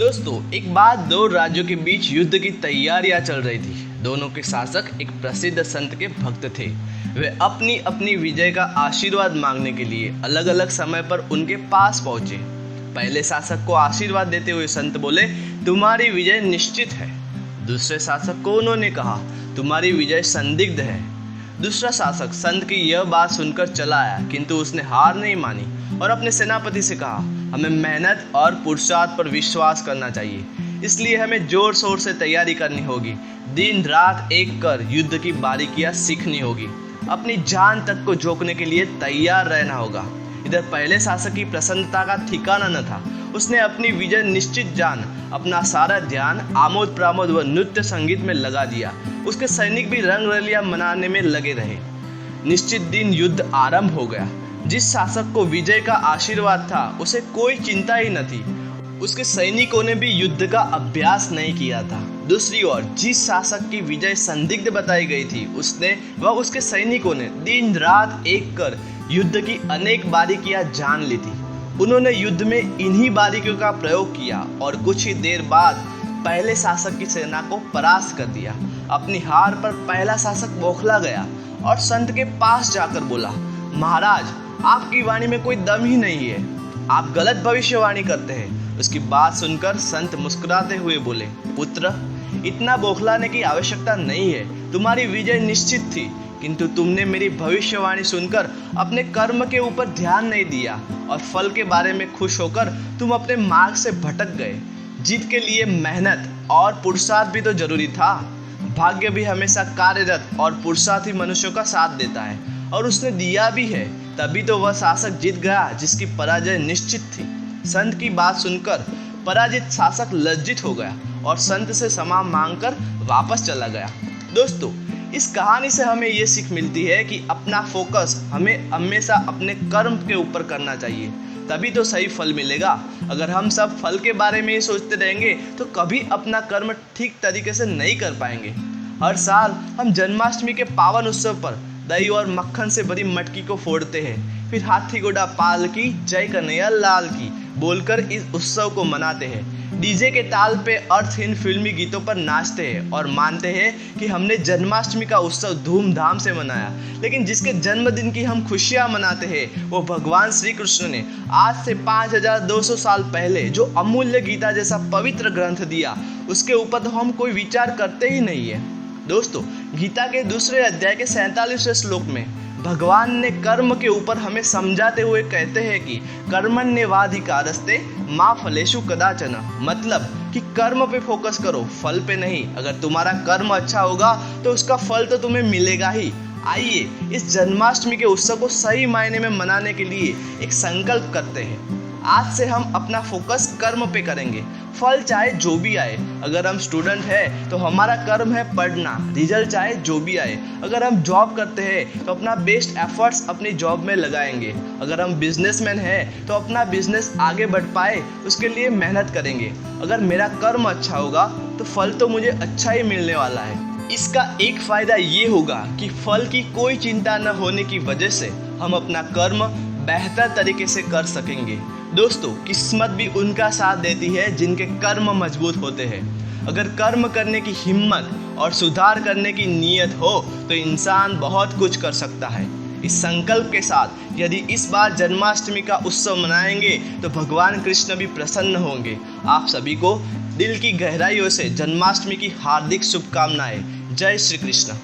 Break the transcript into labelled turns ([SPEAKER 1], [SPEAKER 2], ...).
[SPEAKER 1] दोस्तों, एक बार दो राज्यों के बीच युद्ध की तैयारियां चल रही थी। दोनों के शासक एक प्रसिद्ध संत के भक्त थे। वे अपनी अपनी विजय का आशीर्वाद मांगने के लिए अलग अलग समय पर उनके पास पहुंचे। पहले शासक को आशीर्वाद देते हुए संत बोले, तुम्हारी विजय निश्चित है। दूसरे शासक को उन्होंने कहा, तुम्हारी विजय संदिग्ध है। दूसरा शासक संत की यह बात सुनकर चला आया, किंतु उसने हार नहीं मानी और अपने सेनापति से कहा, हमें मेहनत और पुरुषार्थ पर विश्वास करना चाहिए, इसलिए हमें जोर शोर से तैयारी करनी होगी। दिन रात एक कर युद्ध की बारीकियां सीखनी होगी। अपनी जान तक को झोंकने के लिए तैयार रहना होगा। इधर पहले शासक की प्रसन्नता का ठिकाना न था। उसने अपनी विजय निश्चित जान अपना सारा ध्यान आमोद प्रमोद व नृत्य संगीत में लगा दिया। उसके सैनिक भी रंग रलियां मनाने में लगे रहे। निश्चित दिन युद्ध आरंभ हो गया। जिस शासक को विजय का आशीर्वाद था, उसे कोई चिंता ही न थी। उसके सैनिकों ने भी युद्ध का अभ्यास नहीं किया था। दूसरी ओर जिस शासक की विजय संदिग्ध बताई गई थी, उसने व उसके सैनिकों ने दिन रात एक कर युद्ध की अनेक बारीकियां जान ली थी। उन्होंने युद्ध में इन्हीं बारीकियों का प्रयोग किया और कुछ ही देर बाद पहले शासक की सेना को परास्त कर दिया। अपनी हार पर पहला शासक बौखला गया और संत के पास जाकर बोला, महाराज, आपकी वाणी में कोई दम ही नहीं है, आप गलत भविष्यवाणी करते हैं। उसकी बात सुनकर संत मुस्कुराते हुए बोले, पुत्र, इतना बौखलाने की आवश्यकता नहीं है। तुम्हारी विजय निश्चित थी, किंतु तुमने मेरी भविष्यवाणी सुनकर अपने कर्म के ऊपर ध्यान नहीं दिया और फल के बारे में खुश होकर तुम अपने मार्ग से भटक गए। जीत के लिए मेहनत और पुरुषार्थ भी तो जरूरी था। भाग्य भी हमेशा कार्यरत और पुरुषार्थी मनुष्यों का साथ देता है, और उसने दिया भी है। तभी तो वह शासक जीत गया जिसकी पराजय निश्चित थी। संत की बात सुनकर पराजित शासक लज्जित हो गया और संत से क्षमा मांगकर वापस चला गया। दोस्तों, इस कहानी से हमें ये सीख मिलती है कि अपना फोकस हमें हमेशा अपने कर्म के ऊपर करना चाहिए, तभी तो सही फल मिलेगा। अगर हम सब फल के बारे में ही सोचते रहेंगे तो कभी अपना कर्म ठीक तरीके से नहीं कर पाएंगे। हर साल हम जन्माष्टमी के पावन उत्सव पर दही और मक्खन से भरी मटकी को फोड़ते हैं, फिर हाथी घोड़ा पाल की, जय कन्हैया लाल की बोलकर इस उत्सव को मनाते हैं। डीजे के ताल पे अर्थहीन फिल्मी गीतों पर नाचते हैं और मानते हैं कि हमने जन्माष्टमी का उत्सव धूमधाम से मनाया। लेकिन जिसके जन्मदिन की हम खुशियां मनाते हैं, वो भगवान श्री कृष्ण ने आज से 5200 साल पहले जो अमूल्य गीता जैसा पवित्र ग्रंथ दिया, उसके ऊपर तो हम कोई विचार करते ही नहीं है। दोस्तों, गीता के दूसरे अध्याय के 47वें श्लोक में भगवान ने कर्म के ऊपर हमें समझाते हुए कहते हैं कि कर्मण्येवाधिकारस्ते मा फलेषु कदाचन, मतलब कि कर्म पे फोकस करो, फल पे नहीं। अगर तुम्हारा कर्म अच्छा होगा तो उसका फल तो तुम्हें मिलेगा ही। आइए इस जन्माष्टमी के उत्सव को सही मायने में मनाने के लिए एक संकल्प करते हैं। आज से हम अपना फोकस कर्म पे करेंगे, फल चाहे जो भी आए। अगर हम स्टूडेंट हैं तो हमारा कर्म है पढ़ना, रिजल्ट चाहे जो भी आए। अगर हम जॉब करते हैं तो अपना बेस्ट एफर्ट्स अपनी जॉब में लगाएंगे। अगर हम बिजनेसमैन हैं तो अपना बिजनेस आगे बढ़ पाए उसके लिए मेहनत करेंगे। अगर मेरा कर्म अच्छा होगा तो फल तो मुझे अच्छा ही मिलने वाला है। इसका एक फ़ायदा ये होगा कि फल की कोई चिंता न होने की वजह से हम अपना कर्म बेहतर तरीके से कर सकेंगे। दोस्तों, किस्मत भी उनका साथ देती है जिनके कर्म मजबूत होते हैं। अगर कर्म करने की हिम्मत और सुधार करने की नीयत हो तो इंसान बहुत कुछ कर सकता है। इस संकल्प के साथ यदि इस बार जन्माष्टमी का उत्सव मनाएंगे तो भगवान कृष्ण भी प्रसन्न होंगे। आप सभी को दिल की गहराइयों से जन्माष्टमी की हार्दिक शुभकामनाएं। जय श्री कृष्ण।